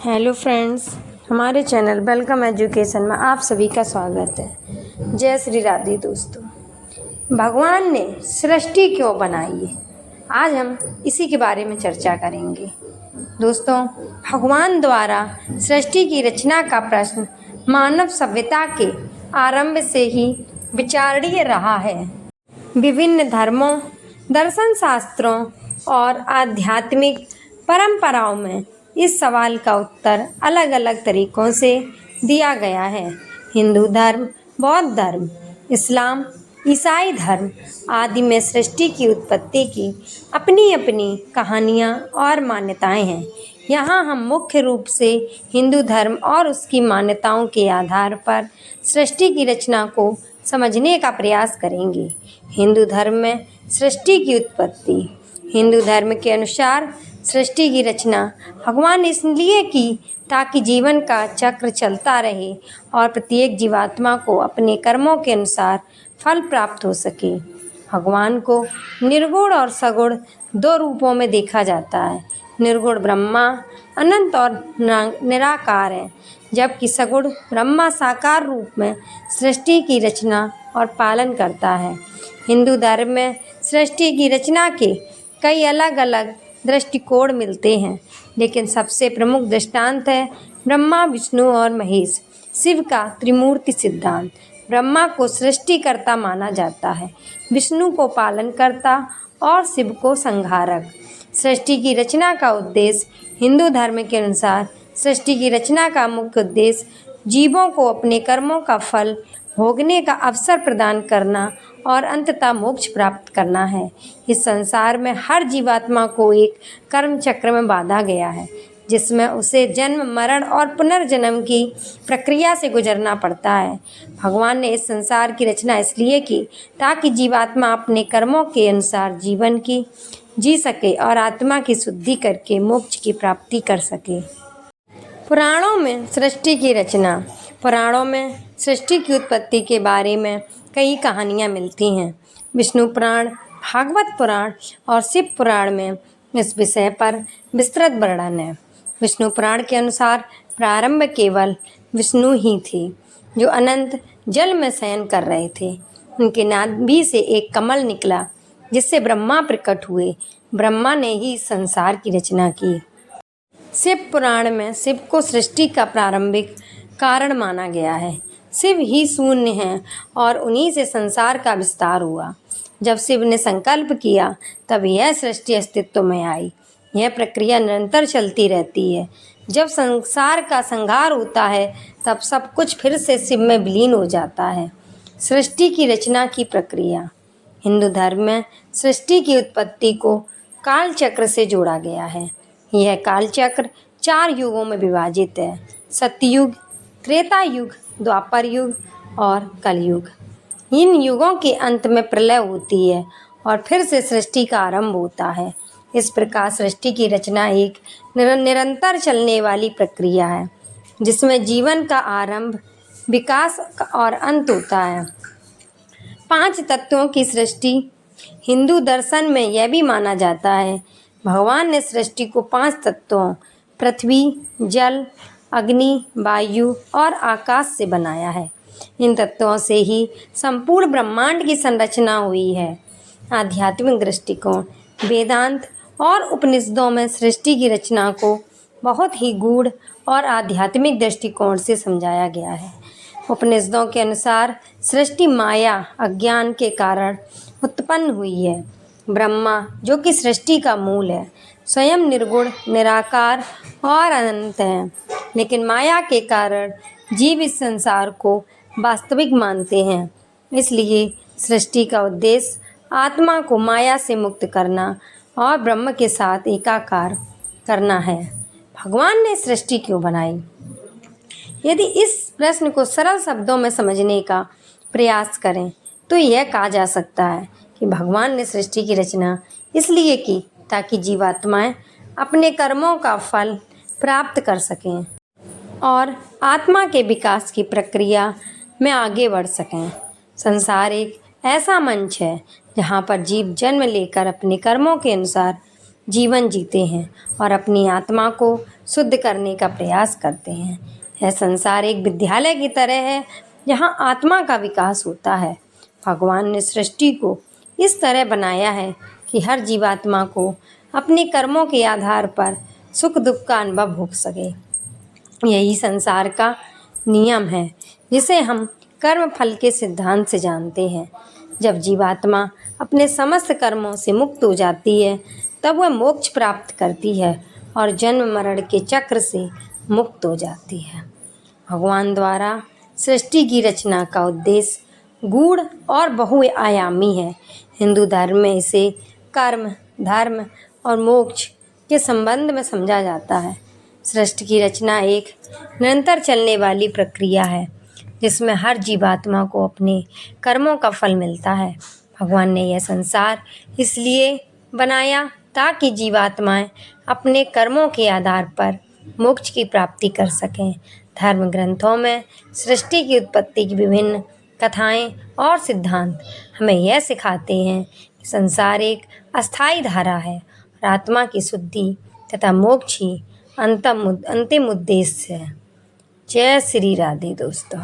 Hello friends, हमारे channel welcome education में आप सभी का स्वागत है। जय श्री राधे दोस्तों। भगवान ने सृष्टि क्यों बनाई है, आज हम इसी के बारे में चर्चा करेंगे। दोस्तों, भगवान द्वारा सृष्टि की रचना का प्रश्न मानव सभ्यता के आरंभ से ही विचारणीय रहा है। विभिन्न धर्मों, दर्शन शास्त्रों और आध्यात्मिक परंपराओं में इस सवाल का उत्तर अलग अलग तरीकों से दिया गया है। हिंदू धर्म, बौद्ध धर्म, इस्लाम, ईसाई धर्म आदि में सृष्टि की उत्पत्ति की अपनी अपनी कहानियाँ और मान्यताएं हैं। यहाँ हम मुख्य रूप से हिंदू धर्म और उसकी मान्यताओं के आधार पर सृष्टि की रचना को समझने का प्रयास करेंगे। हिंदू धर्म में सृष्टि की उत्पत्ति। हिंदू धर्म के अनुसार सृष्टि की रचना भगवान ने इसलिए की ताकि जीवन का चक्र चलता रहे और प्रत्येक जीवात्मा को अपने कर्मों के अनुसार फल प्राप्त हो सके। भगवान को निर्गुण और सगुण दो रूपों में देखा जाता है। निर्गुण ब्रह्मा अनंत और निराकार है, जबकि सगुण ब्रह्मा साकार रूप में सृष्टि की रचना और पालन करता है। हिंदू धर्म में सृष्टि की रचना के कई अलग अलग दृष्टिकोण मिलते हैं, लेकिन सबसे प्रमुख दृष्टांत है ब्रह्मा, विष्णु और महेश, शिव का त्रिमूर्ति सिद्धांत। ब्रह्मा को सृष्टिकर्ता माना जाता है, विष्णु को पालनकर्ता और शिव को संहारक। सृष्टि की रचना का उद्देश्य। हिंदू धर्म के अनुसार सृष्टि की रचना का मुख्य उद्देश्य जीवों को अपने कर्मों का फल भोगने का अवसर प्रदान करना और अंततः मोक्ष प्राप्त करना है। इस संसार में हर जीवात्मा को एक कर्म चक्र में बांधा गया है, जिसमें उसे जन्म, मरण और पुनर्जन्म की प्रक्रिया से गुजरना पड़ता है। भगवान ने इस संसार की रचना इसलिए की ताकि जीवात्मा अपने कर्मों के अनुसार जीवन की जी सके और आत्मा की शुद्धि करके मोक्ष की प्राप्ति कर सके। पुराणों में सृष्टि की रचना। पुराणों में सृष्टि की उत्पत्ति के बारे में कई कहानियाँ मिलती हैं। विष्णु पुराण, भागवत पुराण और शिव पुराण में इस विषय पर विस्तृत वर्णन है। विष्णु पुराण के अनुसार प्रारंभ केवल विष्णु ही थे, जो अनंत जल में शयन कर रहे थे। उनके नाभि से एक कमल निकला, जिससे ब्रह्मा प्रकट हुए। ब्रह्मा ने ही संसार की रचना की। शिव पुराण में शिव को सृष्टि का प्रारंभिक कारण माना गया है। शिव ही शून्य हैं और उन्हीं से संसार का विस्तार हुआ। जब शिव ने संकल्प किया, तब यह सृष्टि अस्तित्व में आई। यह प्रक्रिया निरंतर चलती रहती है। जब संसार का संहार होता है, तब सब कुछ फिर से शिव में विलीन हो जाता है। सृष्टि की रचना की प्रक्रिया। हिंदू धर्म में सृष्टि की उत्पत्ति को काल चक्र से जोड़ा गया है। यह काल चक्र 4 युगों में विभाजित है: सतयुग, त्रेता युग, द्वापर युग और कलयुग। इन युगों के अंत में प्रलय होती है और फिर से सृष्टि का आरंभ होता है। इस प्रकार सृष्टि की रचना एक निरंतर चलने वाली प्रक्रिया है, जिसमें जीवन का आरंभ, विकास और अंत होता है। 5 तत्वों की सृष्टि। हिंदू दर्शन में यह भी माना जाता है भगवान ने सृष्टि को 5 तत्वों पृथ्वी, जल, अग्नि, वायु और आकाश से बनाया है। इन तत्वों से ही संपूर्ण ब्रह्मांड की संरचना हुई है। आध्यात्मिक दृष्टिकोण। वेदांत और उपनिषदों में सृष्टि की रचना को बहुत ही गूढ़ और आध्यात्मिक दृष्टिकोण से समझाया गया है। उपनिषदों के अनुसार सृष्टि माया, अज्ञान के कारण उत्पन्न हुई है। ब्रह्मा, जो कि सृष्टि का मूल है, स्वयं निर्गुण, निराकार और अनंत है, लेकिन माया के कारण जीव इस संसार को वास्तविक मानते हैं। इसलिए सृष्टि का उद्देश्य आत्मा को माया से मुक्त करना और ब्रह्म के साथ एकाकार करना है। भगवान ने सृष्टि क्यों बनाई? यदि इस प्रश्न को सरल शब्दों में समझने का प्रयास करें, तो यह कहा जा सकता है कि भगवान ने सृष्टि की रचना इसलिए की ताकि जीवात्माएं अपने कर्मों का फल प्राप्त कर सकें और आत्मा के विकास की प्रक्रिया में आगे बढ़ सकें। संसार एक ऐसा मंच है जहाँ पर जीव जन्म लेकर अपने कर्मों के अनुसार जीवन जीते हैं और अपनी आत्मा को शुद्ध करने का प्रयास करते हैं। यह संसार एक विद्यालय की तरह है जहाँ आत्मा का विकास होता है। भगवान ने सृष्टि को इस तरह बनाया है कि हर जीवात्मा को अपने कर्मों के आधार पर सुख दुख का अनुभव हो सके। यही संसार का नियम है जिसे हम कर्म फल के सिद्धांत से जानते हैं। जब जीवात्मा अपने समस्त कर्मों से मुक्त हो जाती है तब वह मोक्ष प्राप्त करती है और जन्म मरण के चक्र से मुक्त हो जाती है। भगवान द्वारा सृष्टि की रचना का उद्देश्य गूढ़ और बहुआयामी है। हिंदू धर्म में इसे कर्म, धर्म और मोक्ष के संबंध में समझा जाता है। सृष्टि की रचना एक निरंतर चलने वाली प्रक्रिया है जिसमें हर जीवात्मा को अपने कर्मों का फल मिलता है। भगवान ने यह संसार इसलिए बनाया ताकि जीवात्माएं अपने कर्मों के आधार पर मोक्ष की प्राप्ति कर सकें। धर्म ग्रंथों में सृष्टि की उत्पत्ति की विभिन्न कथाएं और सिद्धांत हमें यह सिखाते हैं कि संसार एक अस्थायी धारा है और आत्मा की शुद्धि तथा मोक्ष ही अंतिम उद्देश्य है। जय श्री राधे दोस्तों।